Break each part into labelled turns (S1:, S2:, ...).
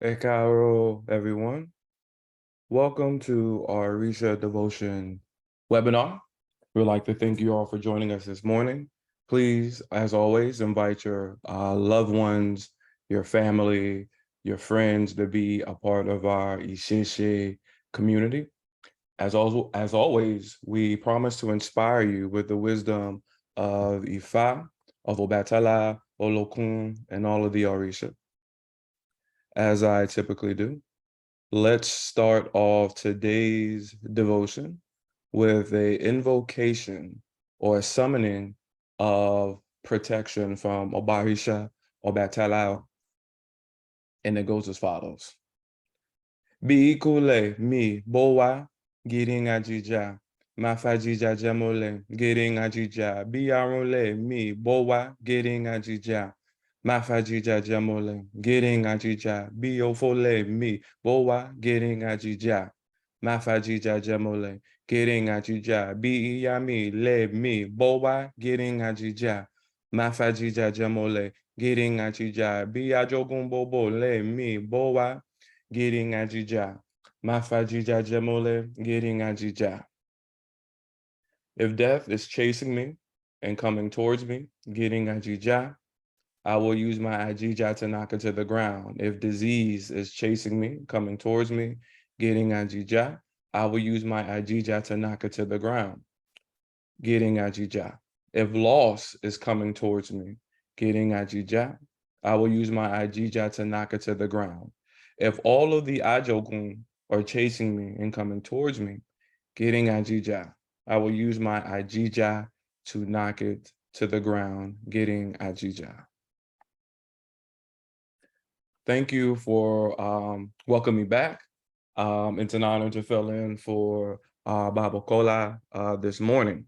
S1: Hey, Cairo, everyone. Welcome to our Risha Devotion webinar. We'd like to thank you all for joining us this morning. Please, as always, invite your loved ones, your family, your friends to be a part of our Ishishi community. As always, we promise to inspire you with the wisdom of Ifa, of Obatala, Olokun, and all of the Orisha, as I typically do. Let's start off today's devotion with a invocation or a summoning of protection from Obarisha, Obatala, and it goes as follows. Biikule mi bowa giring ajija, mafajija jemole giring ajija, biarule mi bowa giring ajija, mafajija jemole giring ajija, biofole mi bowa giring ajija, mafajija jemole giring ajija, biiyami le mi bowa giring ajija, mafajija jemole giring ajija, biajogun bobo le mi bowa getting ajija. Mafajija jemole, getting ajija. If death is chasing me and coming towards me, getting ajija, I will use my ajija to knock it to the ground. If disease is chasing me, coming towards me, getting ajija, I will use my ajija to knock it to the ground. Getting ajija. If loss is coming towards me, getting ajija, I will use my ajija to knock it to the ground. If all of the ajogun are chasing me and coming towards me, getting ajija, I will use my ajija to knock it to the ground, getting ajija. Thank you for welcoming me back. It's an honor to fill in for Baba Kola this morning.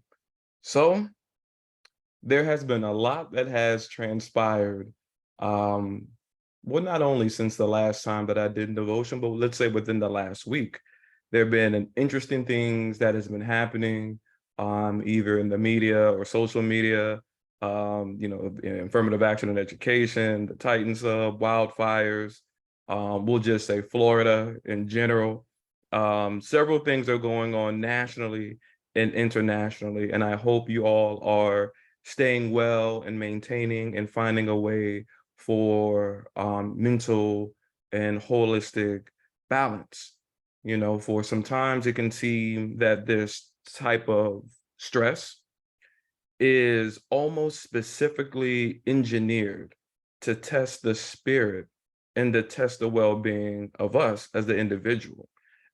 S1: So there has been a lot that has transpired. Well, not only since the last time that I did devotion, but let's say within the last week, there have been interesting things that has been happening, either in the media or social media. Affirmative action and education, the Titan sub, wildfires. We'll just say Florida in general. Several things are going on nationally and internationally, and I hope you all are staying well and maintaining and finding a way for mental and holistic balance. For sometimes it can seem that this type of stress is almost specifically engineered to test the spirit and to test the well-being of us as the individual,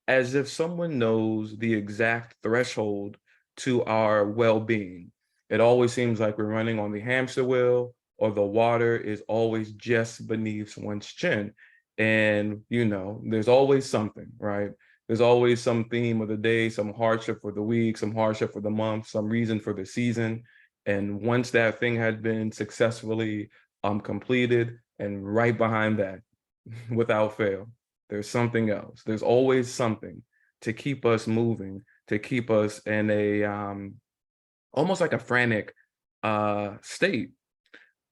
S1: as if someone knows the exact threshold to our well-being. It always seems like we're running on the hamster wheel, or the water is always just beneath one's chin. And, there's always something, right? There's always some theme of the day, some hardship for the week, some hardship for the month, some reason for the season. And once that thing had been successfully completed, and right behind that, without fail, there's something else. There's always something to keep us moving, to keep us in a almost like a frantic state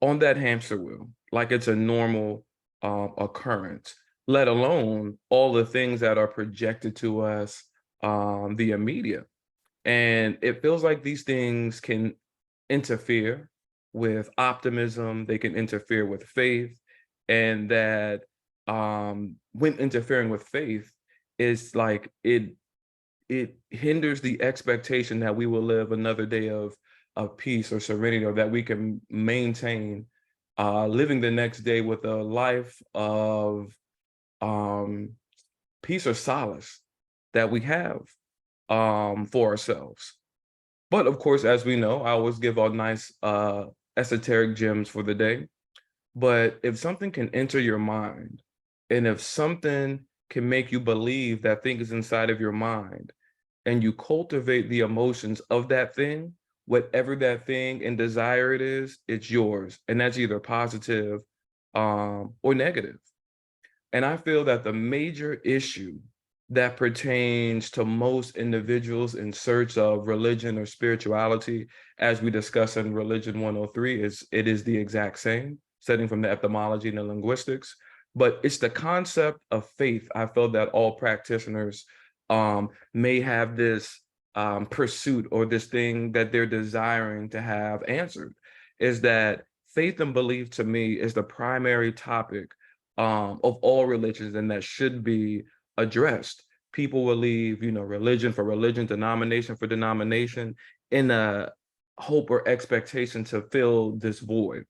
S1: on that hamster wheel, like it's a normal occurrence, let alone all the things that are projected to us via media. And it feels like these things can interfere with optimism, they can interfere with faith, and that when interfering with faith, is like it hinders the expectation that we will live another day of peace or serenity, or that we can maintain living the next day with a life of um, peace or solace that we have for ourselves. But of course, as we know, I always give all nice esoteric gems for the day. But if something can enter your mind, and if something can make you believe that thing is inside of your mind, and you cultivate the emotions of that thing, whatever that thing and desire it is, it's yours. And that's either positive or negative. And I feel that the major issue that pertains to most individuals in search of religion or spirituality, as we discuss in Religion 103, is it is the exact same, setting from the etymology and the linguistics. but it's the concept of faith. I feel that all practitioners may have this pursuit, or this thing that they're desiring to have answered, is that faith and belief to me is the primary topic of all religions, and that should be addressed. People will leave, religion for religion, denomination for denomination, in a hope or expectation to fill this void,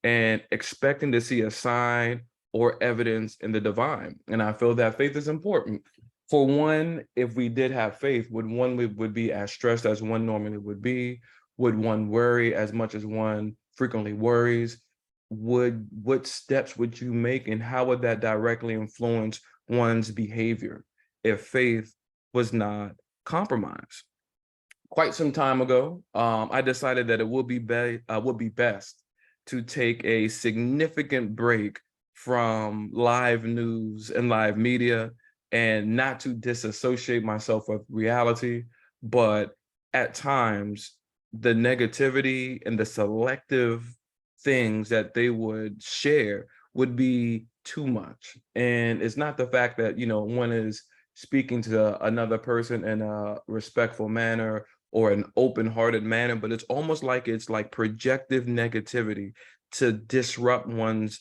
S1: and expecting to see a sign or evidence in the divine. And I feel that faith is important. For one, if we did have faith, would be as stressed as one normally would be? Would one worry as much as one frequently worries? What steps would you make, and how would that directly influence one's behavior if faith was not compromised? Quite some time ago, I decided that it would be best to take a significant break from live news and live media, and not to disassociate myself with reality, but at times the negativity and the selective things that they would share would be too much. And it's not the fact that, one is speaking to another person in a respectful manner or an open-hearted manner, but it's almost like it's like projective negativity to disrupt one's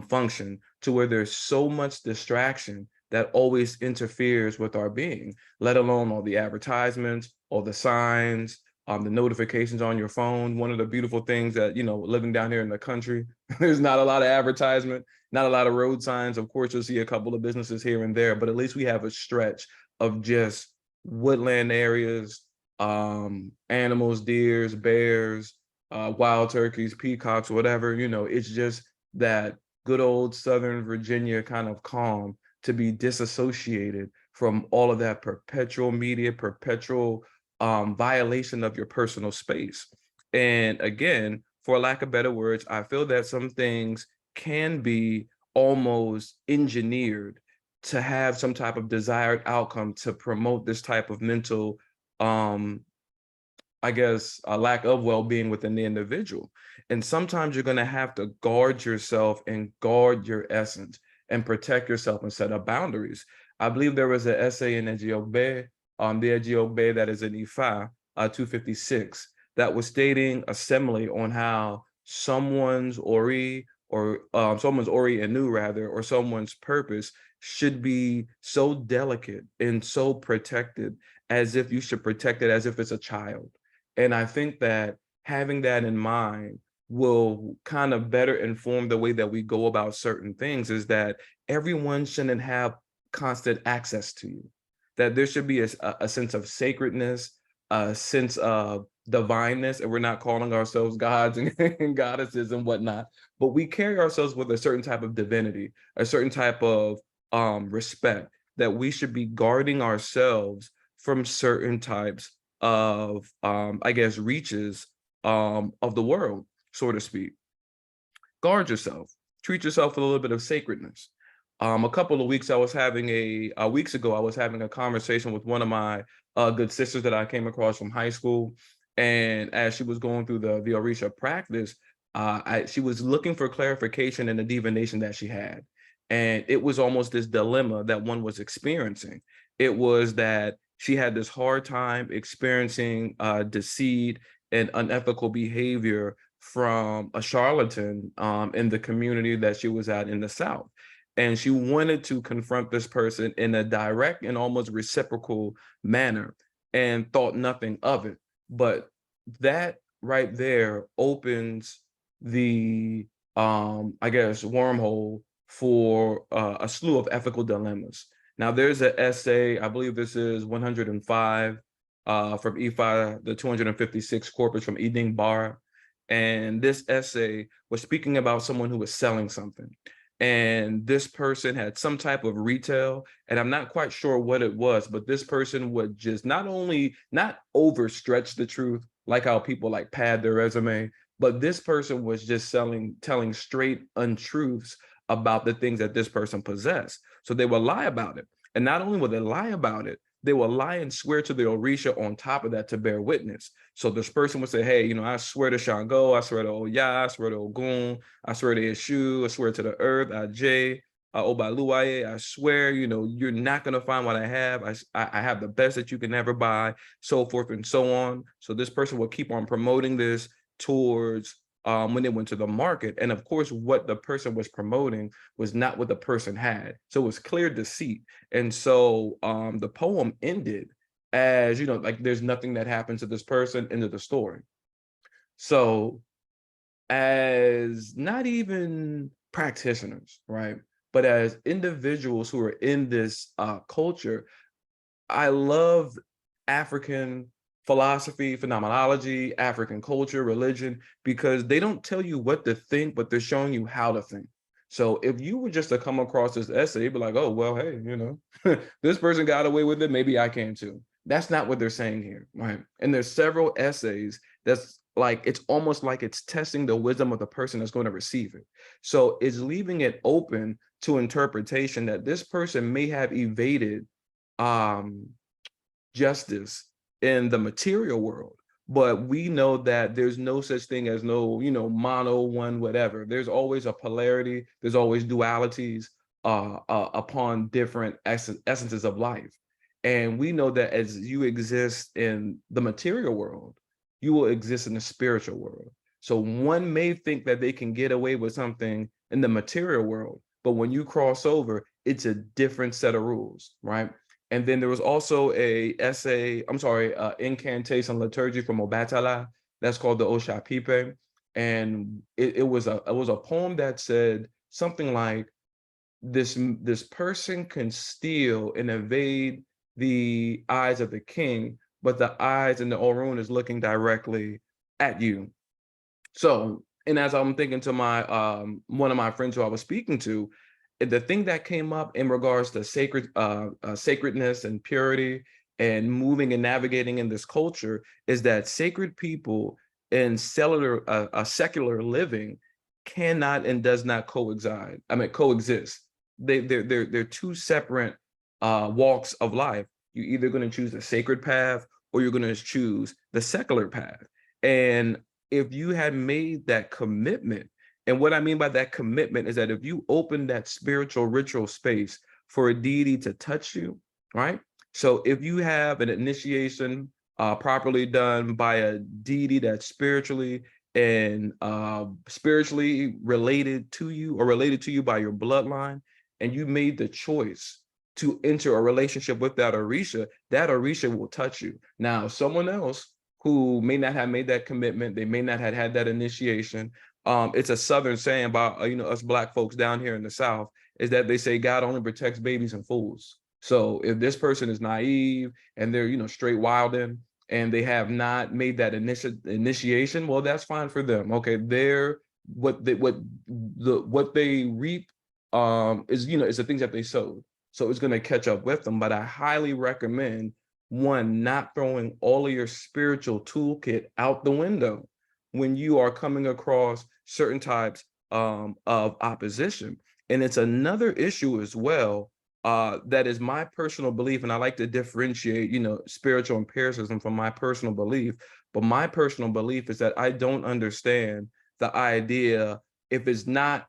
S1: function, to where there's so much distraction that always interferes with our being, let alone all the advertisements, all the signs, the notifications on your phone. One of the beautiful things that, living down here in the country, there's not a lot of advertisement, not a lot of road signs. Of course, you'll see a couple of businesses here and there, but at least we have a stretch of just woodland areas, animals, deers, bears, wild turkeys, peacocks, whatever. It's just that good old Southern Virginia kind of calm, to be disassociated from all of that perpetual media, perpetual violation of your personal space. And again, for lack of better words, I feel that some things can be almost engineered to have some type of desired outcome, to promote this type of mental, I guess, a lack of well-being within the individual. And sometimes you're going to have to guard yourself and guard your essence, and protect yourself and set up boundaries. I believe there was an essay in Ejiogbe, the Ejiogbe that is in Ifa 256, that was stating a simile on how someone's Ori, or someone's Ori Anu rather, or someone's purpose should be so delicate and so protected, as if you should protect it as if it's a child. And I think that having that in mind will kind of better inform the way that we go about certain things, is that everyone shouldn't have constant access to you, that there should be a sense of sacredness, a sense of divineness, and we're not calling ourselves gods and, and goddesses and whatnot, but we carry ourselves with a certain type of divinity, a certain type of respect, that we should be guarding ourselves from certain types of I guess reaches of the world, so to speak. Guard yourself. Treat yourself with a little bit of sacredness. A couple of weeks weeks ago, I was having a conversation with one of my good sisters that I came across from high school, and as she was going through the Orisha practice, she was looking for clarification in the divination that she had, and it was almost this dilemma that one was experiencing. It was that she had this hard time experiencing deceit and unethical behavior from a charlatan in the community that she was at in the South. And she wanted to confront this person in a direct and almost reciprocal manner, and thought nothing of it. But that right there opens the, I guess, wormhole for a slew of ethical dilemmas. Now, there's an essay, I believe this is 105 from Ifa, the 256 corpus from Evening Bar. And this essay was speaking about someone who was selling something. And this person had some type of retail, and I'm not quite sure what it was, but this person would just not overstretch the truth, like how people like pad their resume, but this person was just telling straight untruths about the things that this person possessed. So they would lie about it. And not only would they lie about it, they will lie and swear to the Orisha on top of that to bear witness. So this person would say, hey, I swear to Shango, I swear to Oya, I swear to Ogun, I swear to Eshu, I swear to the earth, Ajay, Obaluaye, I swear, you're not going to find what I have. I have the best that you can ever buy, so forth and so on. So this person will keep on promoting this towards when they went to the market. And of course, what the person was promoting was not what the person had. So it was clear deceit. And so the poem ended as, like there's nothing that happens to this person, into the story. So as not even practitioners, right? But as individuals who are in this culture, I love African philosophy, phenomenology, African culture, religion, because they don't tell you what to think, but they're showing you how to think. So if you were just to come across this essay, you'd be like, oh, well, hey, this person got away with it, maybe I can too. That's not what they're saying here, right? And there's several essays that's like, it's almost like it's testing the wisdom of the person that's going to receive it. So it's leaving it open to interpretation that this person may have evaded um, justice in the material world, but we know that there's no such thing as no, mono one, whatever. There's always a polarity. There's always dualities upon different essences of life. And we know that as you exist in the material world, you will exist in the spiritual world. So one may think that they can get away with something in the material world, but when you cross over, it's a different set of rules, right? And then there was also incantation liturgy from Obatala that's called the Oshapipe. And it was a poem that said something like, this person can steal and evade the eyes of the king, but the eyes in the Orun is looking directly at you. So, and as I'm thinking to my one of my friends who I was speaking to, the thing that came up in regards to sacredness and purity and moving and navigating in this culture is that sacred people in secular living cannot and does not coexist. They're two separate walks of life. You're either going to choose the sacred path or you're going to choose the secular path. And if you had made that commitment, and what I mean by that commitment is that if you open that spiritual ritual space for a deity to touch you, right? So if you have an initiation properly done by a deity that's spiritually and spiritually related to you or related to you by your bloodline, and you made the choice to enter a relationship with that Orisha will touch you. Now, someone else who may not have made that commitment, they may not have had that initiation. It's a Southern saying about, us Black folks down here in the South, is that they say God only protects babies and fools. So if this person is naive and they're, straight wilding and they have not made that initiation, well, that's fine for them. Okay, what they reap is the things that they sowed. So it's going to catch up with them. But I highly recommend, one, not throwing all of your spiritual toolkit out the window when you are coming across certain types of opposition. And it's another issue as well that is my personal belief, and I like to differentiate, spiritual empiricism from my personal belief. But my personal belief is that I don't understand the idea, if it's not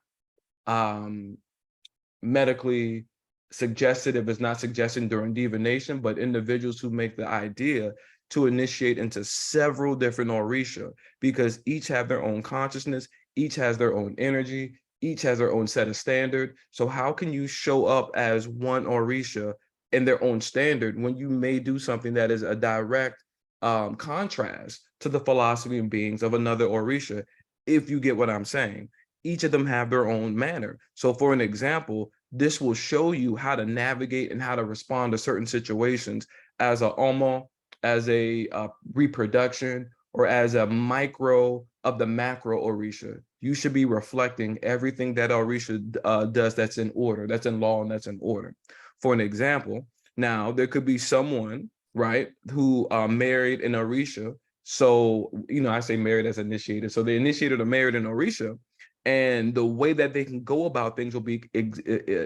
S1: medically suggested, if it's not suggested during divination, but individuals who make the idea to initiate into several different Orisha, because each have their own consciousness, each has their own energy, each has their own set of standard. So how can you show up as one Orisha in their own standard when you may do something that is a direct contrast to the philosophy and beings of another Orisha, if you get what I'm saying? Each of them have their own manner. So for an example, this will show you how to navigate and how to respond to certain situations as a Omo, as a reproduction, or as a micro of the macro Orisha. You should be reflecting everything that Orisha does that's in order, that's in law, and that's in order. For an example, now there could be someone, right, who married an Orisha. So, I say married as initiated. So the initiated or married an Orisha, and the way that they can go about things will be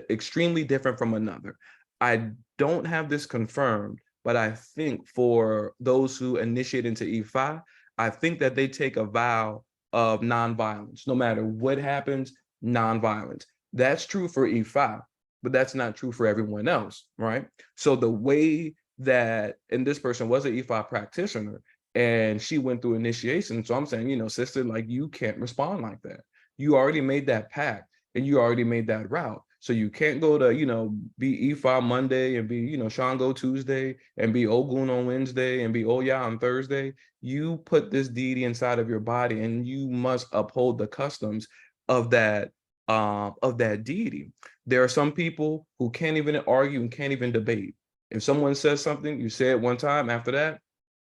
S1: extremely different from another. I don't have this confirmed, but I think for those who initiate into Ifa, I think that they take a vow of nonviolence. No matter what happens, nonviolence. That's true for Ifa. but that's not true for everyone else, right? So the way that, and this person was an Ifa practitioner, and she went through initiation. So I'm saying, sister, like, you can't respond like that. You already made that pact and you already made that route. So you can't go to, be Ifa Monday and be, Shango Tuesday and be Ogun on Wednesday and be Oya on Thursday. You put this deity inside of your body and you must uphold the customs of that deity. There are some people who can't even argue and can't even debate. If someone says something, you say it one time, after that,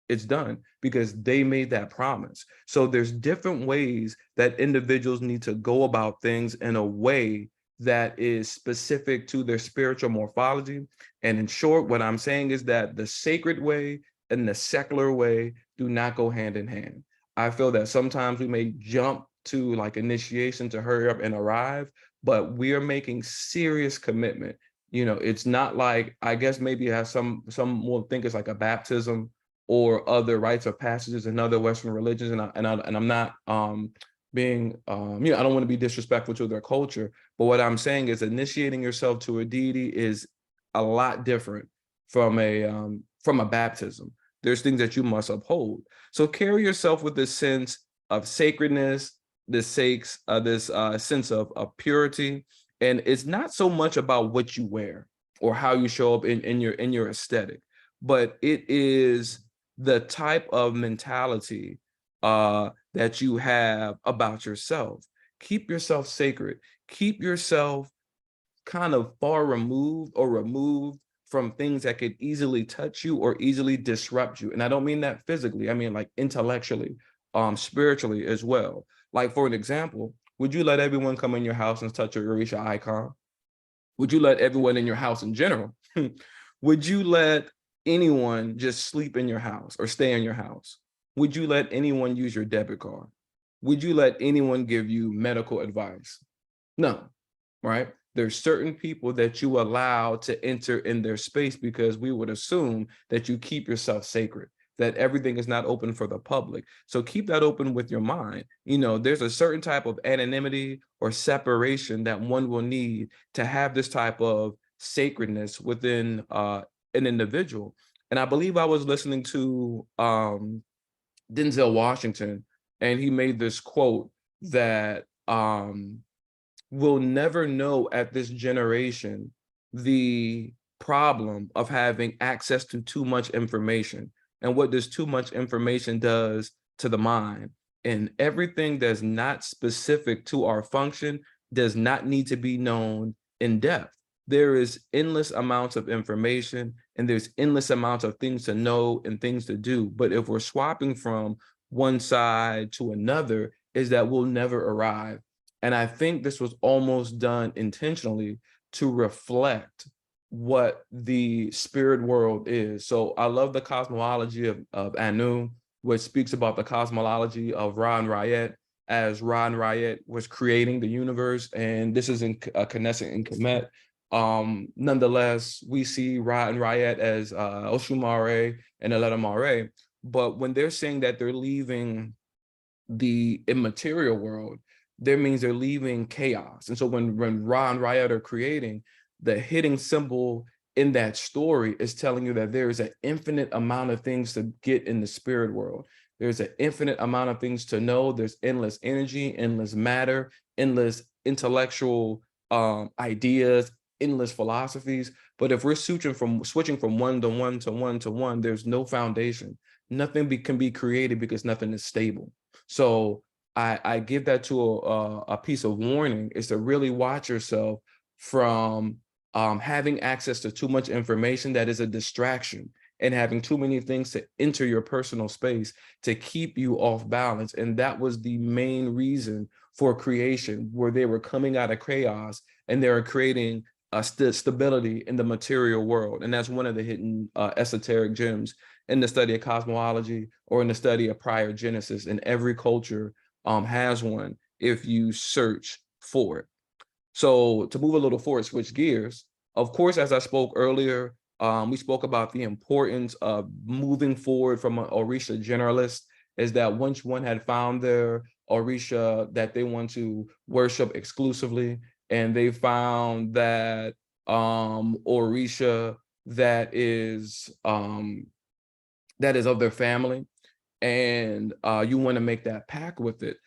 S1: it's done because they made that promise. So there's different ways that individuals need to go about things in a way that is specific to their spiritual morphology. And in short, what I'm saying is that the sacred way and the secular way do not go hand in hand. I feel that sometimes we may jump to like initiation to hurry up and arrive, but we are making serious commitment. It's not like, I guess maybe it has some will think it's like a baptism or other rites or passages in other Western religions, and I'm not being I don't want to be disrespectful to their culture, but what I'm saying is initiating yourself to a deity is a lot different from a baptism. There's things that you must uphold. So carry yourself with this sense of sacredness, this sense of purity, and it's not so much about what you wear or how you show up in your aesthetic, but it is the type of mentality that you have about yourself. Keep yourself sacred. Keep yourself kind of far removed or removed from things that could easily touch you or easily disrupt you. And I don't mean that physically, I mean like intellectually, spiritually as well. Like, for an example, would you let everyone come in your house and touch your Orisha icon? Would you let everyone in your house in general? Would you let anyone just sleep in your house or stay in your house? Would you let anyone use your debit card? Would you let anyone give you medical advice? No, right? There's certain people that you allow to enter in their space because we would assume that you keep yourself sacred, that everything is not open for the public. So keep that open with your mind. There's a certain type of anonymity or separation that one will need to have this type of sacredness within an individual. And I believe I was listening to Denzel Washington, and he made this quote that we'll never know at this generation the problem of having access to too much information and what this too much information does to the mind. And everything that's not specific to our function does not need to be known in depth. There is endless amounts of information and there's endless amounts of things to know and things to do. But if we're swapping from one side to another, is that we'll never arrive. And I think this was almost done intentionally to reflect what the spirit world is. So I love the cosmology of Anu, which speaks about the cosmology of Ra and Rayet, as Ra and Rayet was creating the universe. And this is in Knesset and Kemet. Nonetheless, we see Ra and Rayet as Oshumare and Eletamare. But when they're saying that they're leaving the immaterial world, that means they're leaving chaos. And so when Ra and Rayet are creating, the hidden symbol in that story is telling you that there is an infinite amount of things to get in the spirit world. There's an infinite amount of things to know. There's endless energy, endless matter, endless intellectual ideas, endless philosophies. But if we're switching from one to one to one to one, there's no foundation. Nothing can be created because nothing is stable. So I give that to a piece of warning, is to really watch yourself from having access to too much information that is a distraction, and having too many things to enter your personal space to keep you off balance. And that was the main reason for creation, where they were coming out of chaos and they were creating stability in the material world. And that's one of the hidden esoteric gems in the study of cosmology or in the study of prior Genesis. And every culture has one if you search for it. So to move a little forward, switch gears, of course, as I spoke earlier, we spoke about the importance of moving forward from an Orisha generalist, is that once one had found their Orisha that they want to worship exclusively, and they found that Orisha that is of their family, and you want to make that pact with it,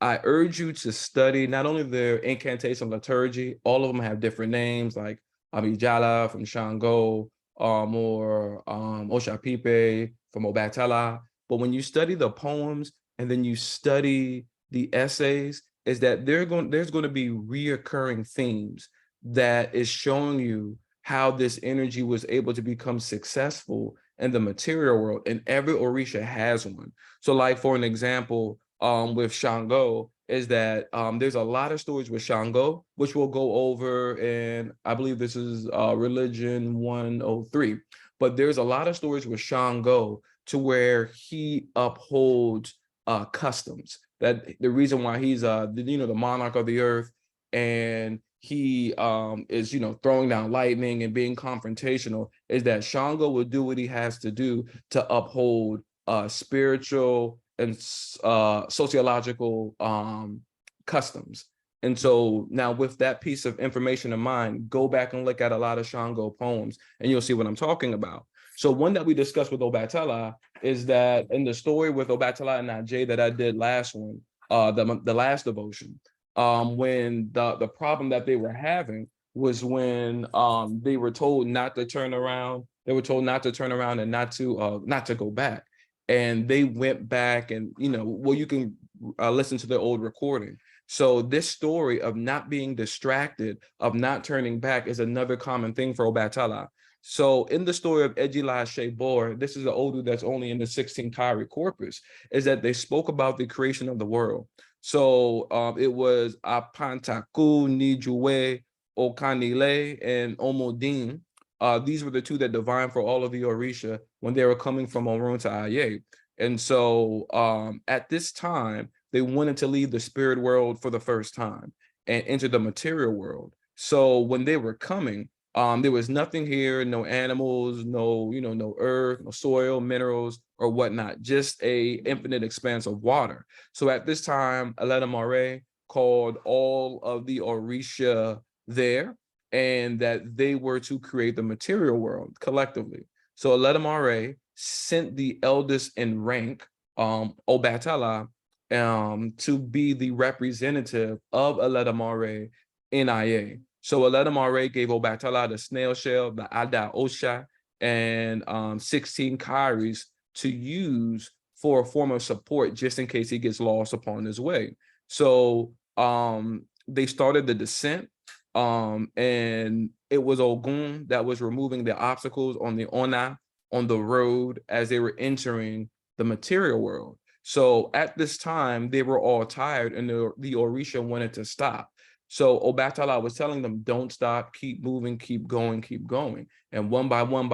S1: I urge you to study not only their incantation liturgy, all of them have different names like Abijala from Shango, or Oshapipe from Obatala. But when you study the poems and then you study the essays, is that there's going to be reoccurring themes that is showing you how this energy was able to become successful in the material world. And every Orisha has one. So like for an example, with Shango, is that there's a lot of stories with Shango, which we'll go over, and I believe this is Religion 103. But there's a lot of stories with Shango to where he upholds customs. That the reason why he's the monarch of the earth, and he is throwing down lightning and being confrontational, is that Shango will do what he has to do to uphold spiritual and sociological customs. And so now with that piece of information in mind, go back and look at a lot of Shango poems and you'll see what I'm talking about. So one that we discussed with Obatala is that in the story with Obatala and Najee that I did last one, the last devotion, when the problem that they were having was when they were told not to turn around. They were told not to turn around and not to go back. And they went back and, you can listen to the old recording. So this story of not being distracted, of not turning back, is another common thing for Obatala. So in the story of Ejila Shebor, this is the Odu that's only in the 16 Kari corpus, is that they spoke about the creation of the world. So it was Apantaku, Nijuwe, Okanile, and Omodin. These were the two that divined for all of the Orisha when they were coming from Orun to Aye. And so at this time, they wanted to leave the spirit world for the first time and enter the material world. So when they were coming, there was nothing here, no animals, no earth, no soil, minerals, or whatnot, just a infinite expanse of water. So at this time, Aleta Mare called all of the Orisha there, and that they were to create the material world collectively. So Aleta Mare sent the eldest in rank, Obatala, to be the representative of Aleta Mare in IA. So Aleta Mare gave Obatala the snail shell, the Ada Osha, and 16 Kairis to use for a form of support just in case he gets lost upon his way. So they started the descent, and it was Ogun that was removing the obstacles on the Ona, on the road, as they were entering the material world. So at this time, they were all tired, and the Orisha wanted to stop. So Obatala was telling them, don't stop, keep moving, keep going, keep going. And one by one,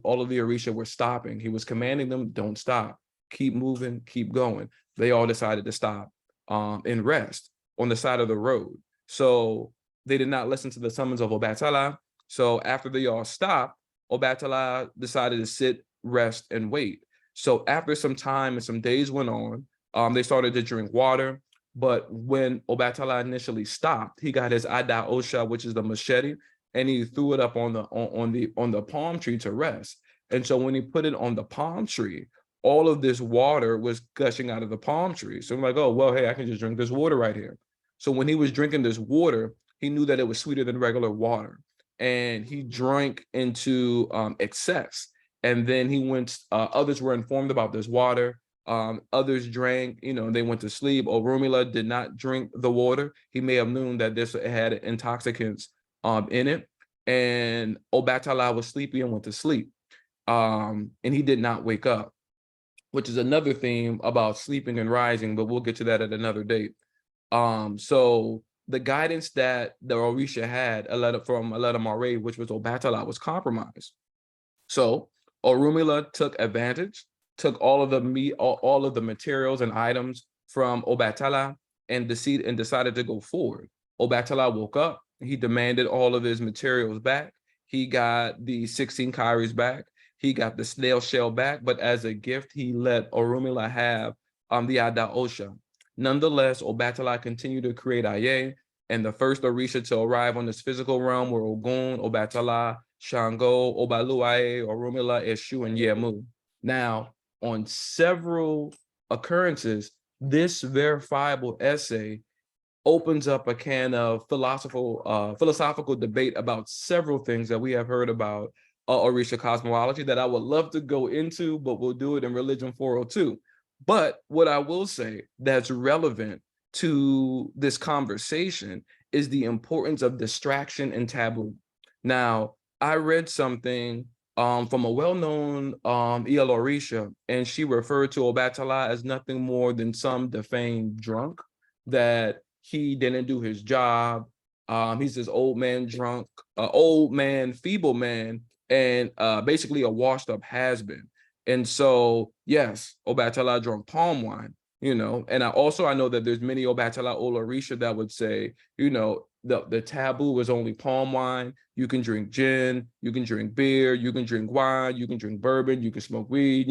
S1: all of the Orisha were stopping. He was commanding them, don't stop, keep moving, keep going. They all decided to stop and rest on the side of the road. So they did not listen to the summons of Obatala. So after they all stopped, Obatala decided to sit, rest, and wait. So after some time and some days went on, they started to drink water. But when Obatala initially stopped, he got his Ada Osha, which is the machete, and he threw it up on the palm tree to rest. And so when he put it on the palm tree, all of this water was gushing out of the palm tree. So I'm like, oh, well, hey, I can just drink this water right here. So when he was drinking this water, he knew that it was sweeter than regular water. And he drank into excess. And then he went, others were informed about this water. Others drank, they went to sleep. Orunmila did not drink the water. He may have known that this had intoxicants in it. And Obatala was sleepy and went to sleep. And he did not wake up, which is another theme about sleeping and rising, but we'll get to that at another date. So the guidance that the Orisha had from Aleta Mare, which was Obatala, was compromised. So Orunmila took advantage, took all of the materials and items from Obatala and decided to go forward. Obatala woke up. He demanded all of his materials back. He got the 16 Kairis back. He got the snail shell back, but as a gift, he let Orunmila have the Ada Osha. Nonetheless, Obatala continued to create Aye, And the first Orisha to arrive on this physical realm were Ogun, Obatala, Shango, Obaluaye, Orunmila, Eshu, and Yemu. Now, on several occurrences, this verifiable essay opens up a can of philosophical debate about several things that we have heard about Orisha cosmology that I would love to go into, but we'll do it in Religion 402. But what I will say that's relevant to this conversation is the importance of distraction and taboo. Now, I read something from a well-known EL Orisha, and she referred to Obatala as nothing more than some defamed drunk, that he didn't do his job. He's this old man drunk, old man, feeble man, and basically a washed up has-been. And so, yes, Obatala drank palm wine, and I know that there's many Obatala Olorisha that would say, the taboo was only palm wine. You can drink gin, you can drink beer, you can drink wine, you can drink bourbon, you can smoke weed,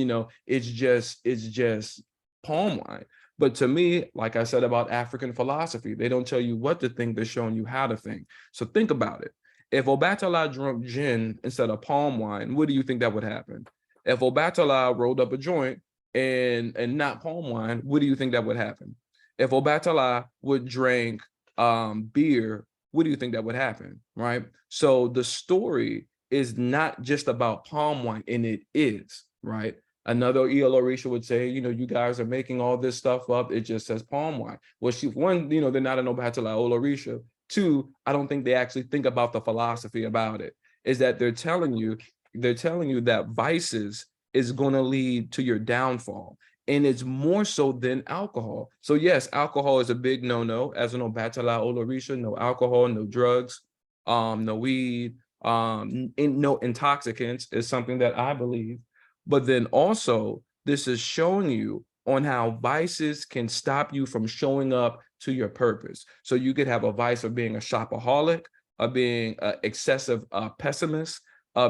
S1: it's just palm wine. But to me, like I said about African philosophy, they don't tell you what to think, they're showing you how to think. So think about it. If Obatala drank gin instead of palm wine, what do you think that would happen? If Obatala rolled up a joint and not palm wine, what do you think that would happen? If Obatala would drink beer, what do you think that would happen, right? So the story is not just about palm wine, and it is, right? Another EL Orisha would say, you guys are making all this stuff up. It just says palm wine. Well, one, they're not an Obatala Orisha. Two, I don't think they actually think about the philosophy about it. Is that they're telling you that vices is going to lead to your downfall. And it's more so than alcohol. So yes, alcohol is a big no-no. As an Obatala Orisha, no alcohol, no drugs, no weed, no intoxicants is something that I believe. But then also, this is showing you on how vices can stop you from showing up to your purpose. So you could have a vice of being a shopaholic, of being an excessive pessimist,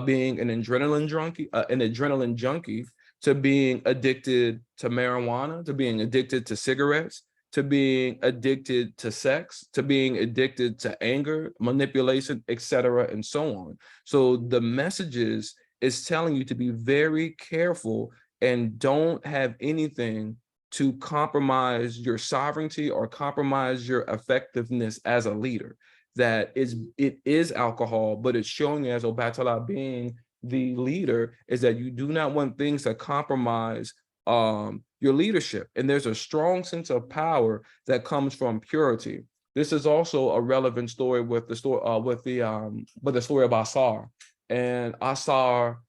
S1: being an adrenaline junkie, to being addicted to marijuana, to being addicted to cigarettes, to being addicted to sex, to being addicted to anger, manipulation, etc., and so on. So the messages is telling you to be very careful and don't have anything to compromise your sovereignty or compromise your effectiveness as a leader. It is alcohol, but it's showing, as Obatala being the leader, is that you do not want things to compromise your leadership. And there's a strong sense of power that comes from purity. This is also a relevant story with the story the story of Asar. And Asar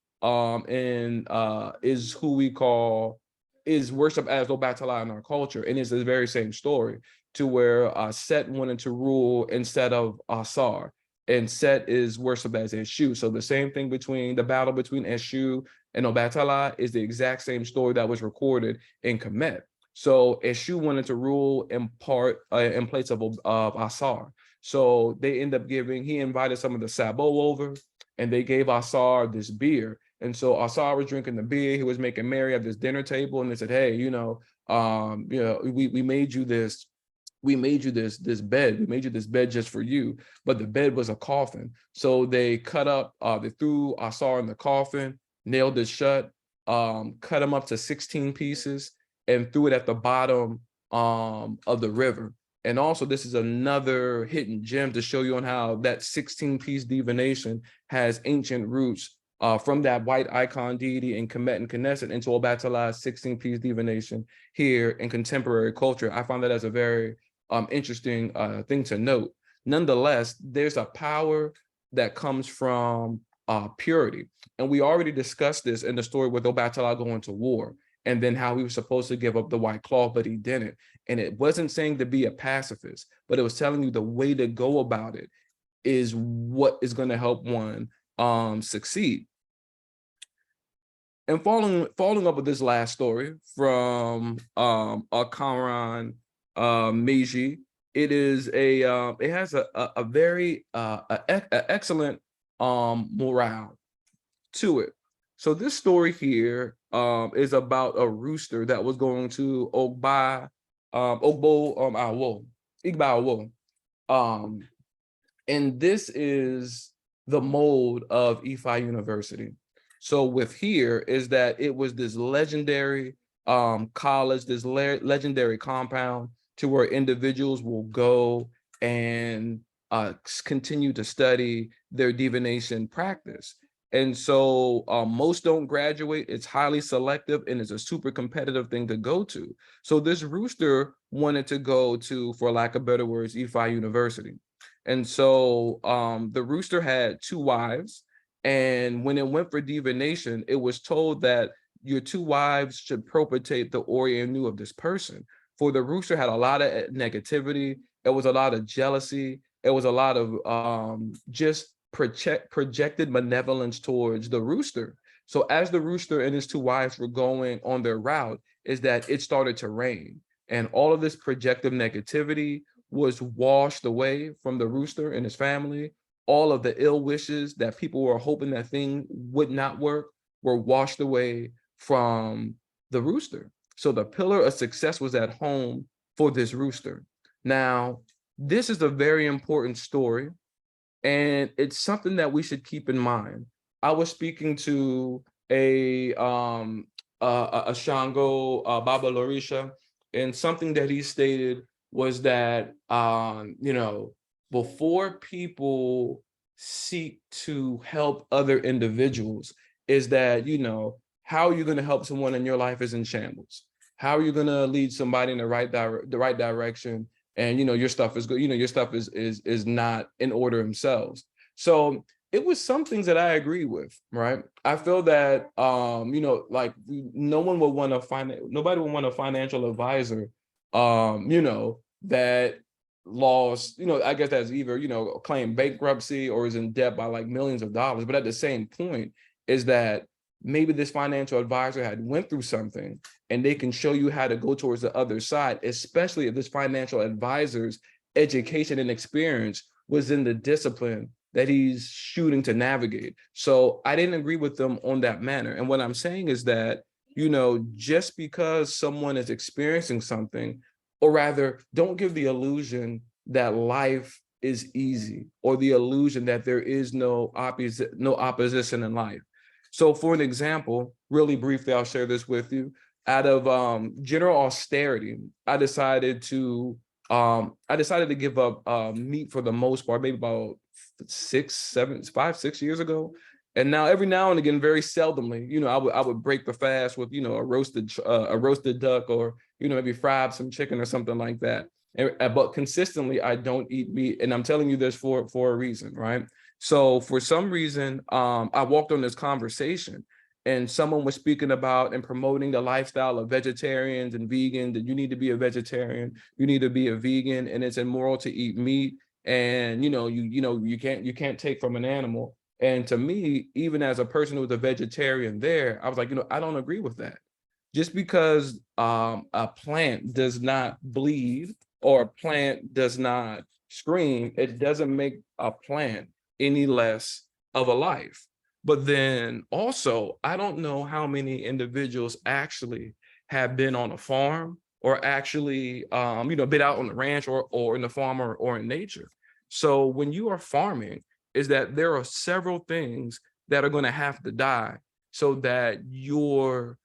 S1: is who we call is worshipped as Obatala in our culture, and it's the very same story, to where Set wanted to rule instead of Asar, and Set is worshipped as Eshu. So the same thing between the battle between Eshu and Obatala is the exact same story that was recorded in Kemet. So Eshu wanted to rule in place of Asar. So they end up he invited some of the Sabo over, and they gave Asar this beer. And so Asar was drinking the beer. He was making merry at this dinner table, and they said, "Hey, we made you this. We made you this bed. We made you this bed just for you." But the bed was a coffin. So they they threw Asar in the coffin, nailed it shut, cut him up to 16 pieces, and threw it at the bottom of the river. And also, this is another hidden gem to show you on how that 16-piece divination has ancient roots from that white icon deity in Kemet and Knesset into Obatala's 16-piece divination here in contemporary culture. I found that as a very interesting thing to note. Nonetheless, there's a power that comes from purity. And we already discussed this in the story with Obatala going to war, and then how he was supposed to give up the white cloth, but he didn't. And it wasn't saying to be a pacifist, but it was telling you the way to go about it is what is going to help one succeed. And following up with this last story from Akaran Meiji, it has a very excellent morale to it. So this story here is about a rooster that was going to Igbo Awo. Um, and this is the mold of EFI University. So with here is that it was this legendary college, this legendary compound to where individuals will go and continue to study their divination practice. And so most don't graduate. It's highly selective and it's a super competitive thing to go to. So this rooster wanted to go to, for lack of better words, EFI University. And so the rooster had two wives. And when it went for divination, it was told that your two wives should propitiate the Orienu of this person. For the rooster had a lot of negativity. It was a lot of jealousy. It was a lot of just projected malevolence towards the rooster. So as the rooster and his two wives were going on their route, is that it started to rain. And all of this projective negativity was washed away from the rooster and his family. All of the ill wishes that people were hoping that thing would not work were washed away from the rooster. So the pillar of success was at home for this rooster. Now, this is a very important story, and it's something that we should keep in mind. I was speaking to a Shango Baba Lorisha, and something that he stated was that before people seek to help other individuals, is that how are you going to help someone in your life is in shambles? How are you going to lead somebody in the right direction? And your stuff is good. Your stuff is not in order themselves. So it was some things that I agree with, right? I feel that like no one would want to nobody would want a financial advisor, that lost, I guess that's either, claimed bankruptcy or is in debt by like millions of dollars. But at the same point is that maybe this financial advisor had went through something and they can show you how to go towards the other side, especially if this financial advisor's education and experience was in the discipline that he's shooting to navigate. So I didn't agree with them on that manner. And what I'm saying is that, just because someone is experiencing something, or rather, don't give the illusion that life is easy or the illusion that there is no opposition in life. So for an example, really briefly, I'll share this with you. Out of general austerity, I decided to give up meat for the most part, maybe about 5, 6 years ago. And now every now and again, very seldomly, I would break the fast with, a roasted duck, or, maybe fried some chicken or something like that. But consistently, I don't eat meat. And I'm telling you this for a reason, right? So for some reason, I walked on this conversation and someone was speaking about and promoting the lifestyle of vegetarians and vegans, that you need to be a vegetarian, you need to be a vegan, and it's immoral to eat meat. And you can't take from an animal. And to me, even as a person who was a vegetarian there, I was like, I don't agree with that. Just because a plant does not bleed or a plant does not scream, it doesn't make a plant any less of a life. But then also, I don't know how many individuals actually have been on a farm or actually, been out on the ranch or in the farm or in nature. So when you are farming, is that there are several things that are going to have to die so that your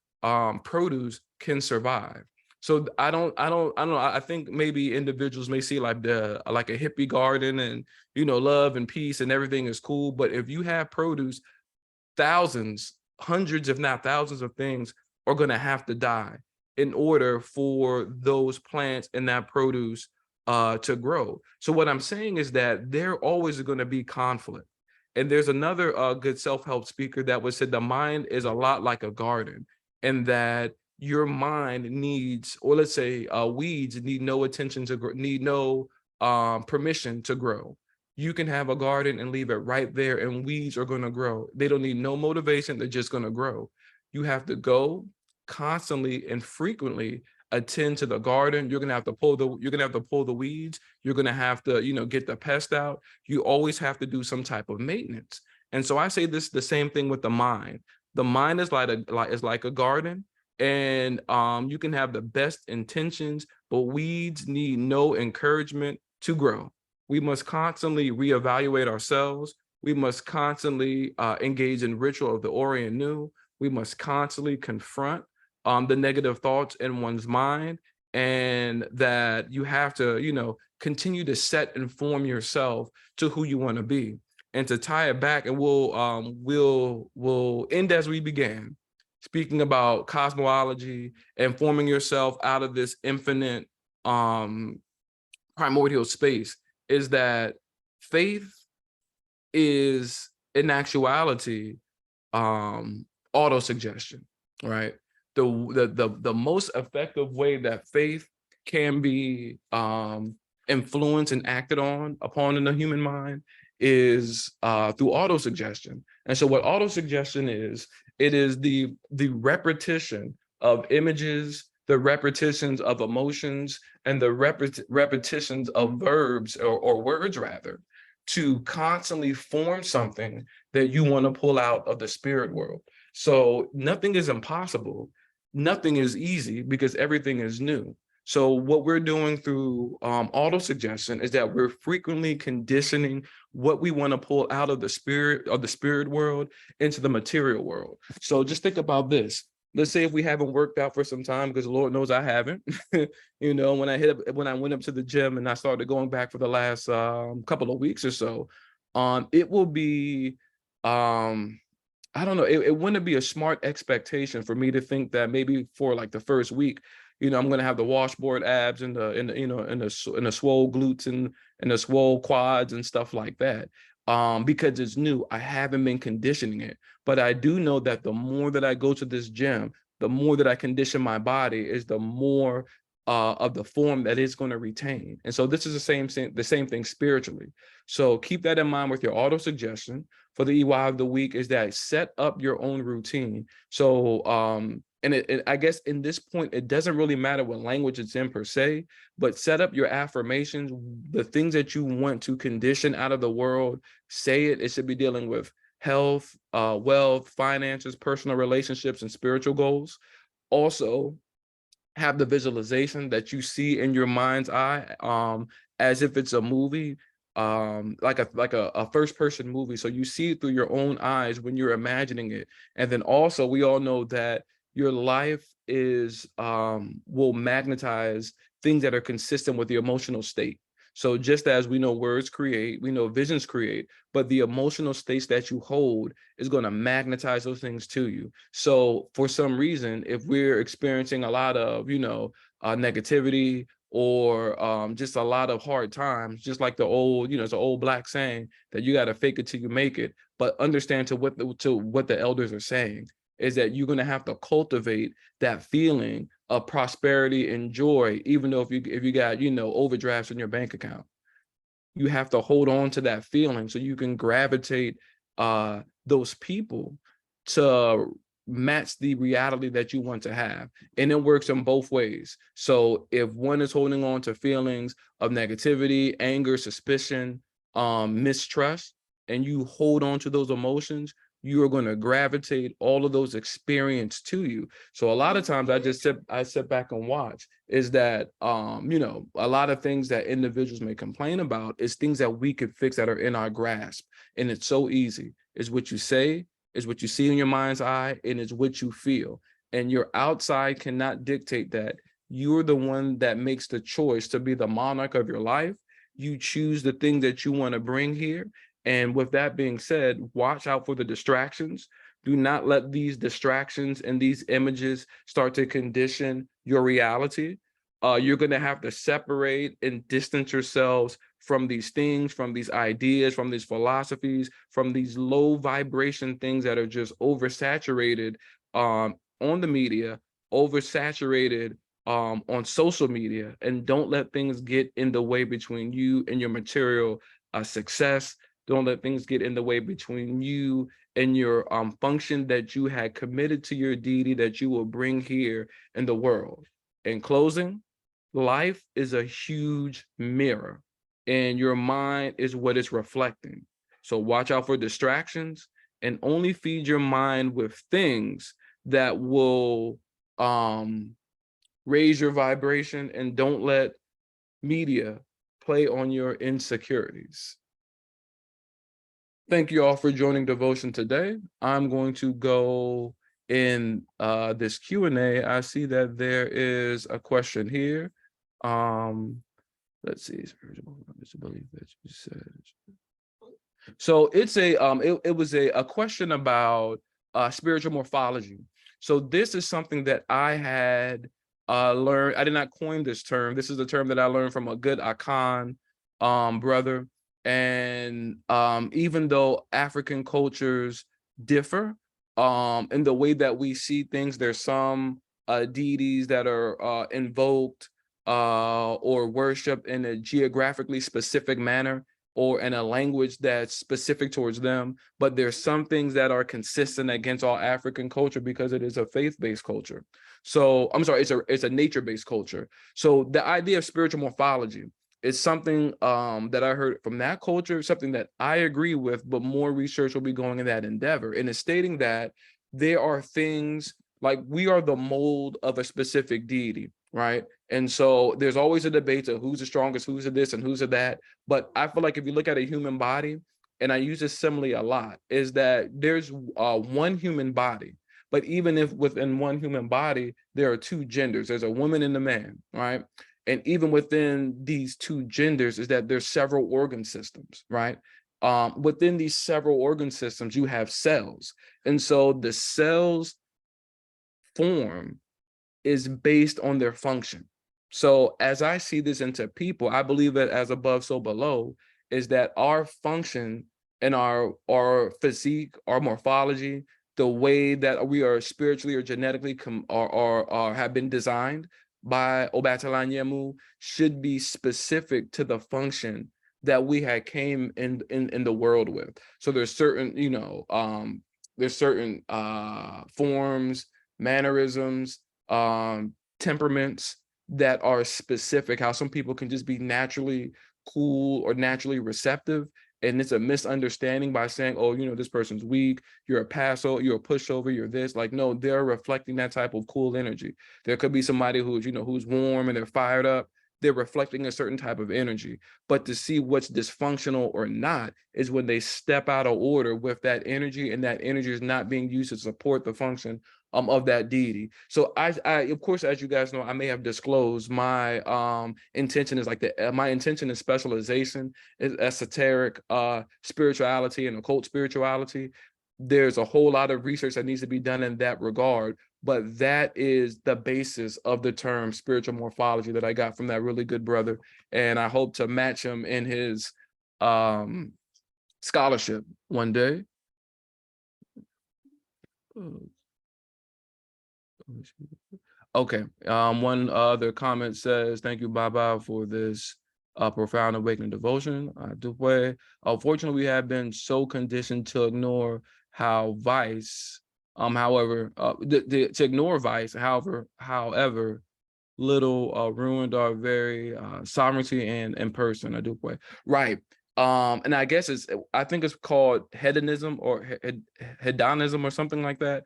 S1: produce can survive. So I don't know. I think maybe individuals may see like a hippie garden and, love and peace and everything is cool. But if you have produce, thousands, hundreds, if not thousands of things are going to have to die in order for those plants and that produce to grow. So what I'm saying is that there always going to be conflict. And there's another good self-help speaker that was said the mind is a lot like a garden, and that your mind needs, or let's say weeds need no attention to grow, need no permission to grow. You can have a garden and leave it right there and weeds are going to grow. They don't need no motivation. They're just going to grow. You have to go constantly and frequently attend to the garden. You're going to have to pull the weeds. You're going to have to, get the pest out. You always have to do some type of maintenance. And so I say this, the same thing with the mind. The mind is like a garden, and you can have the best intentions, but weeds need no encouragement to grow. We must constantly reevaluate ourselves. We must constantly engage in ritual of the Orient New. We must constantly confront the negative thoughts in one's mind, and that you have to, continue to set and form yourself to who you want to be. And to tie it back, and we'll end as we began, speaking about cosmology and forming yourself out of this infinite primordial space, is that faith is in actuality auto-suggestion, right? The most effective way that faith can be influenced and acted on upon in the human mind is through auto-suggestion. And so what auto-suggestion is, it is the repetition of images, the repetitions of emotions, and the repetitions of verbs, or words rather, to constantly form something that you want to pull out of the spirit world. So nothing is impossible. Nothing is easy, because everything is new. So what we're doing through auto-suggestion is that we're frequently conditioning what we want to pull out of the spirit world into the material world. So just think about this. Let's say if we haven't worked out for some time, because Lord knows I haven't. When I went up to the gym and I started going back for the last couple of weeks or so, it will be I don't know, it wouldn't be a smart expectation for me to think that maybe for like the first week, I'm gonna have the washboard abs and the swole glutes and the swole quads and stuff like that. Because it's new. I haven't been conditioning it. But I do know that the more that I go to this gym, the more that I condition my body, is the more of the form that it's going to retain. And so this is the same thing spiritually. So keep that in mind with your auto suggestion for the EY of the week, is that set up your own routine. So and I guess in this point, it doesn't really matter what language it's in per se, but set up your affirmations, the things that you want to condition out of the world. Say it. It should be dealing with health, wealth, finances, personal relationships, and spiritual goals. Also, have the visualization that you see in your mind's eye, as if it's a movie, like a first person movie. So you see it through your own eyes when you're imagining it. And then also, we all know that your life is will magnetize things that are consistent with the emotional state. So just as we know words create, we know visions create, but the emotional states that you hold is going to magnetize those things to you. So for some reason, if we're experiencing a lot of, negativity, or just a lot of hard times, just like it's an old black saying that you got to fake it till you make it, but understand to what the elders are saying is that you're going to have to cultivate that feeling of prosperity and joy, even though if you got, overdrafts in your bank account. You have to hold on to that feeling so you can gravitate those people to match the reality that you want to have. And it works in both ways. So if one is holding on to feelings of negativity, anger, suspicion, mistrust, and you hold on to those emotions, you are going to gravitate all of those experiences to you. So a lot of times I sit back and watch, is that a lot of things that individuals may complain about is things that we could fix that are in our grasp. And it's so easy. It's what you say, is what you see in your mind's eye, and it's what you feel. And your outside cannot dictate that. You're the one that makes the choice to be the monarch of your life. You choose the thing that you want to bring here. And with that being said, watch out for the distractions. Do not let these distractions and these images start to condition your reality. You're going to have to separate and distance yourselves from these things, from these ideas, from these philosophies, from these low vibration things that are just oversaturated on the media, oversaturated on social media. And don't let things get in the way between you and your material success. Don't let things get in the way between you and your function that you had committed to your deity that you will bring here in the world. In closing, life is a huge mirror, and your mind is what it's reflecting. So watch out for distractions and only feed your mind with things that will raise your vibration, and don't let media play on your insecurities. Thank you all for joining Devotion today. I'm going to go in this Q&A. I see that there is a question here. Let's see. Believe that you said. So it's it was a question about spiritual morphology. So this is something that I had learned. I did not coin this term. This is a term that I learned from a good Akan brother. And even though African cultures differ in the way that we see things, there's some deities that are invoked or worshiped in a geographically specific manner or in a language that's specific towards them, but there's some things that are consistent against all African culture because it is a faith-based culture. So I'm sorry, it's a nature-based culture. So the idea of spiritual morphology is something that I heard from that culture, something that I agree with, but more research will be going in that endeavor. And it's stating that there are things like we are the mold of a specific deity, right? And so there's always a debate of who's the strongest, who's the this and who's the that. But I feel like if you look at a human body, and I use this simile a lot, is that there's one human body. But even if within one human body, there are two genders, there's a woman and a man, right? And even within these two genders is that there's several organ systems, right? Within these several organ systems, you have cells. And so the cells form is based on their function. So as I see this into people, I believe that as above, so below, is that our function and our physique, our morphology, the way that we are spiritually or genetically have been designed by Obatala should be specific to the function that we had came in the world with. So there's certain, there's certain forms, mannerisms, temperaments that are specific, how some people can just be naturally cool or naturally receptive. And it's a misunderstanding by saying, oh, this person's weak, you're a passover, you're a pushover, you're this. Like, no, they're reflecting that type of cool energy. There could be somebody who's, who's warm and they're fired up. They're reflecting a certain type of energy. But to see what's dysfunctional or not is when they step out of order with that energy, and that energy is not being used to support the function of that deity. So I of course, as you guys know, I may have disclosed my intention is like my intention is specialization, is esoteric spirituality and occult spirituality. There's a whole lot of research that needs to be done in that regard, but that is the basis of the term spiritual morphology that I got from that really good brother, and I hope to match him in his scholarship one day. Okay. One other comment says, thank you, Baba, for this profound awakening devotion. Unfortunately, we have been so conditioned to ignore how vice, to ignore vice, however, little ruined our very sovereignty and person. Right. And I guess I think it's called hedonism or hedonism or something like that.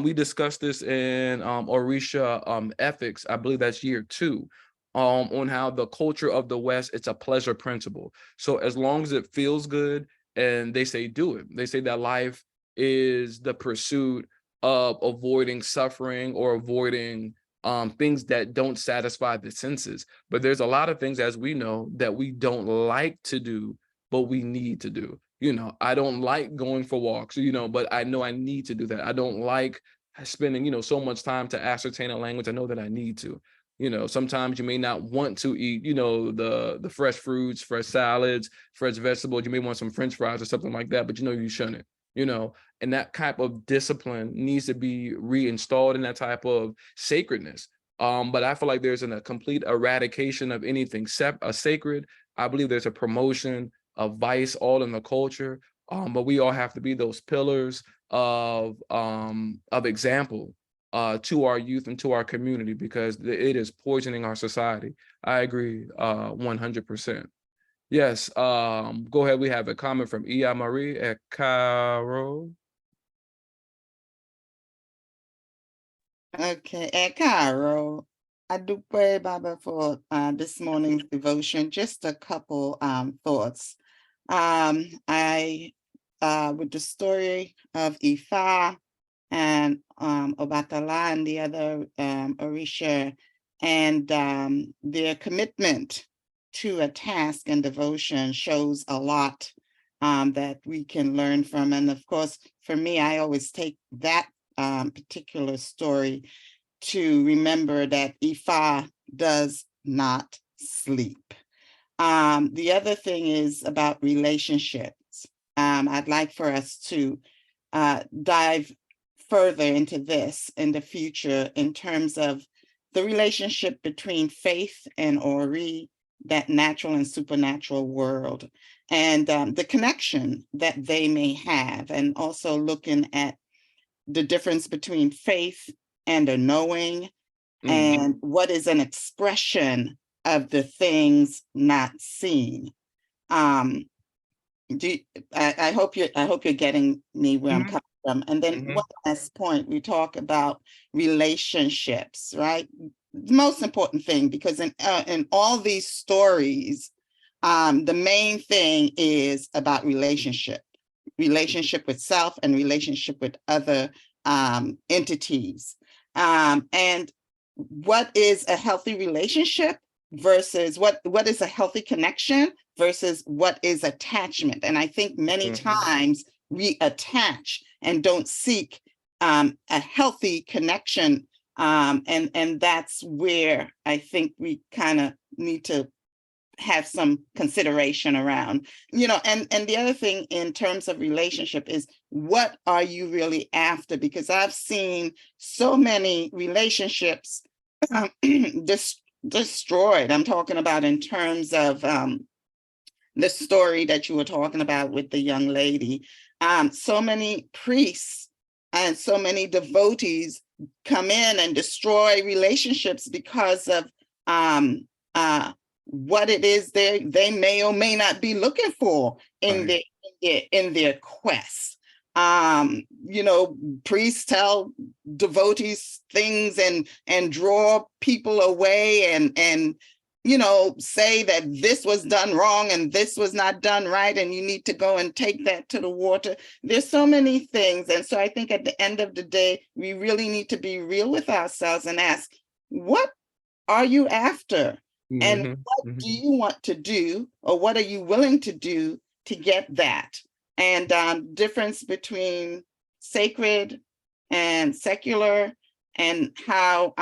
S1: We discussed this in Orisha ethics. I believe that's year 2, on how the culture of the West, it's a pleasure principle. So as long as it feels good, and they say do it. They say that life is the pursuit of avoiding suffering or avoiding things that don't satisfy the senses. But there's a lot of things, as we know, that we don't like to do, but we need to do. I don't like going for walks, but I know I need to do that. I don't like spending, so much time to ascertain a language. I know that I need to. Sometimes you may not want to eat, the fresh fruits, fresh salads, fresh vegetables. You may want some French fries or something like that, but you shouldn't, and that type of discipline needs to be reinstalled in that type of sacredness. But I feel like there's a complete eradication of anything sacred. I believe there's a promotion of vice all in the culture. But we all have to be those pillars of example to our youth and to our community, because it is poisoning our society. I agree 100%. Yes, go ahead. We have a comment from Ia Marie at Cairo.
S2: Okay, at Cairo. I do pray, Baba, for this morning's devotion. Just a couple thoughts. I with the story of Ifa and Obatala and the other Orisha, and their commitment to a task and devotion shows a lot that we can learn from. And of course, for me, I always take that particular story to remember that Ifa does not sleep. The other thing is about relationships. I'd like for us to dive further into this in the future in terms of the relationship between faith and Ori, that natural and supernatural world, and the connection that they may have, and also looking at the difference between faith and a knowing,
S1: Mm,
S2: and what is an expression of the things not seen. Um, do I hope you're getting me where I'm
S1: mhm,
S2: coming from. And then one
S1: mhm,
S2: last point, we talk about relationships, right? The most important thing, because in all these stories, the main thing is about relationship with self and relationship with other entities. And what is a healthy relationship versus what is a healthy connection versus what is attachment. And I think many
S1: mhm,
S2: times we attach and don't seek a healthy connection. And that's where I think we kind of need to have some consideration around, and the other thing in terms of relationship is, what are you really after? Because I've seen so many relationships destroyed. I'm talking about in terms of the story that you were talking about with the young lady. So many priests and so many devotees come in and destroy relationships because of um, what it is they may or may not be looking for in
S1: right.
S2: their quest. Priests tell devotees things and draw people away and say that this was done wrong and this was not done right, and you need to go and take that to the water. There's so many things. And so I think at the end of the day, we really need to be real with ourselves and ask, what are you after? And
S1: Mhm,
S2: what do
S1: mhm.
S2: you want to do, or what are you willing to do to get that? And difference between sacred and secular, and how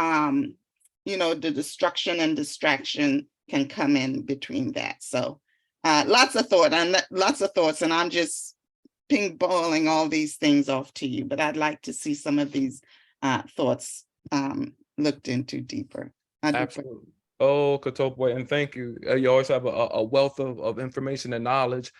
S2: the destruction and distraction can come in between that. So lots of thoughts, and I'm just ping balling all these things off to you, but I'd like to see some of these thoughts looked into deeper. I do.
S1: Absolutely. Oh, Katopwe, and thank you. You always have a wealth of information and knowledge.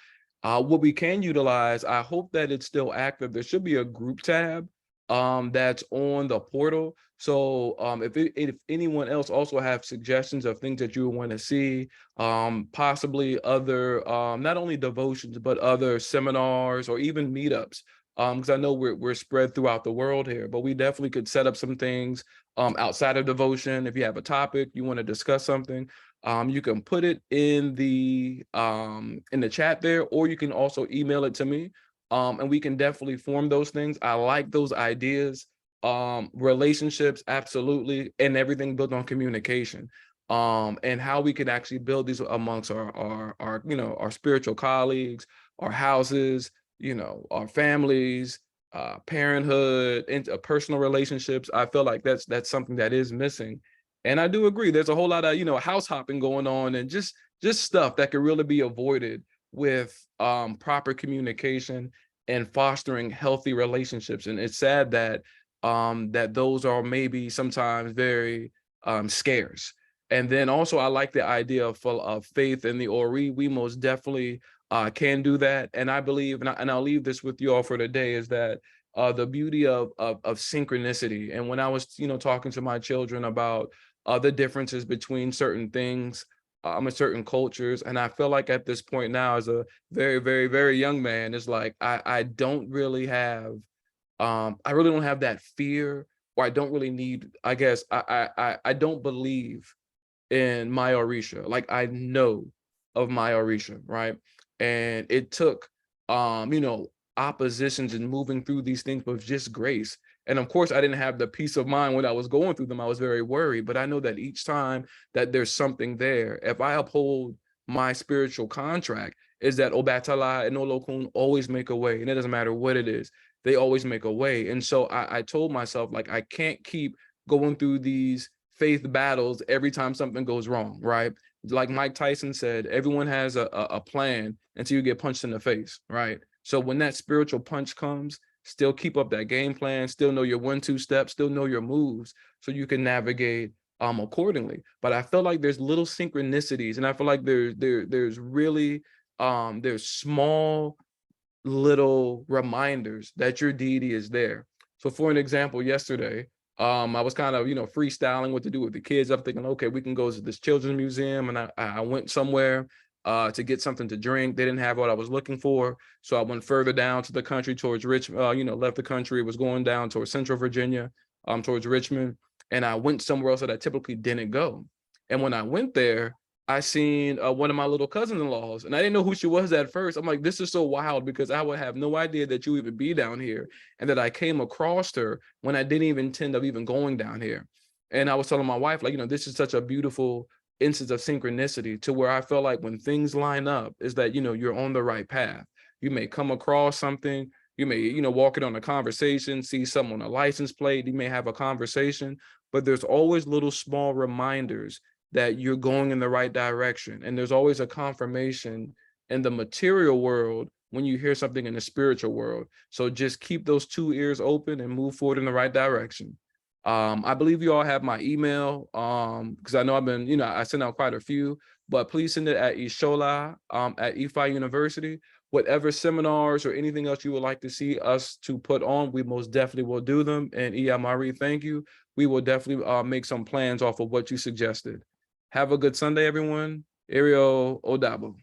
S1: What we can utilize, I hope that it's still active. There should be a group tab that's on the portal. So if anyone else also have suggestions of things that you want to see, possibly other not only devotions but other seminars or even meetups. Because I know we're spread throughout the world here, but we definitely could set up some things outside of devotion. If you have a topic you want to discuss something, you can put it in the chat there, or you can also email it to me, and we can definitely form those things. I like those ideas. Relationships, absolutely, and everything built on communication. And how we can actually build these amongst our our spiritual colleagues, our houses, our families, parenthood, into personal relationships. I feel like that's something that is missing. And I do agree. There's a whole lot of house hopping going on, and just stuff that could really be avoided with proper communication and fostering healthy relationships. And it's sad that that those are maybe sometimes very scarce. And then also, I like the idea of faith in the Ori. We most definitely can do that. And I believe, and I'll leave this with you all for today, is that the beauty of synchronicity. And when I was, talking to my children about the differences between certain things, in certain cultures, and I feel like at this point now, as a very, very, very young man, it's like I really don't have that fear or I don't really need, I guess, I don't believe in my Orisha. Like I know of my Orisha, right? And it took oppositions and moving through these things with just grace. And of course, I didn't have the peace of mind when I was going through them. I was very worried, but I know that each time that there's something there, if I uphold my spiritual contract, is that Obatala and Olokun always make a way. And it doesn't matter what it is, they always make a way. And so I told myself, like, I can't keep going through these faith battles every time something goes wrong, right? Like Mike Tyson said, everyone has a plan until you get punched in the face, right? So when that spiritual punch comes, still keep up that game plan, still know your 1-2 steps, still know your moves, so you can navigate accordingly. But I feel like there's little synchronicities, and I feel like there's really there's small little reminders that your deity is there. So for an example, yesterday, I was kind of, freestyling what to do with the kids. I'm thinking, okay, we can go to this children's museum. And I went somewhere to get something to drink. They didn't have what I was looking for. So I went further down to the country towards left the country, was going down towards Central Virginia, towards Richmond. And I went somewhere else that I typically didn't go. And when I went there, I seen one of my little cousin-in-laws, and I didn't know who she was at first. I'm like, this is so wild, because I would have no idea that you even be down here, and that I came across her when I didn't even intend of even going down here. And I was telling my wife, like, this is such a beautiful instance of synchronicity, to where I feel like when things line up, is that, you're on the right path. You may come across something, you may, walk in on a conversation, see someone on a license plate, you may have a conversation, but there's always little small reminders that you're going in the right direction. And there's always a confirmation in the material world when you hear something in the spiritual world. So just keep those 2 ears open and move forward in the right direction. I believe you all have my email, because I know I've been, I sent out quite a few, but please send it at Ishola at EFI University. Whatever seminars or anything else you would like to see us to put on, we most definitely will do them. And Marie, thank you. We will definitely make some plans off of what you suggested. Have a good Sunday, everyone. Ariel Odabo.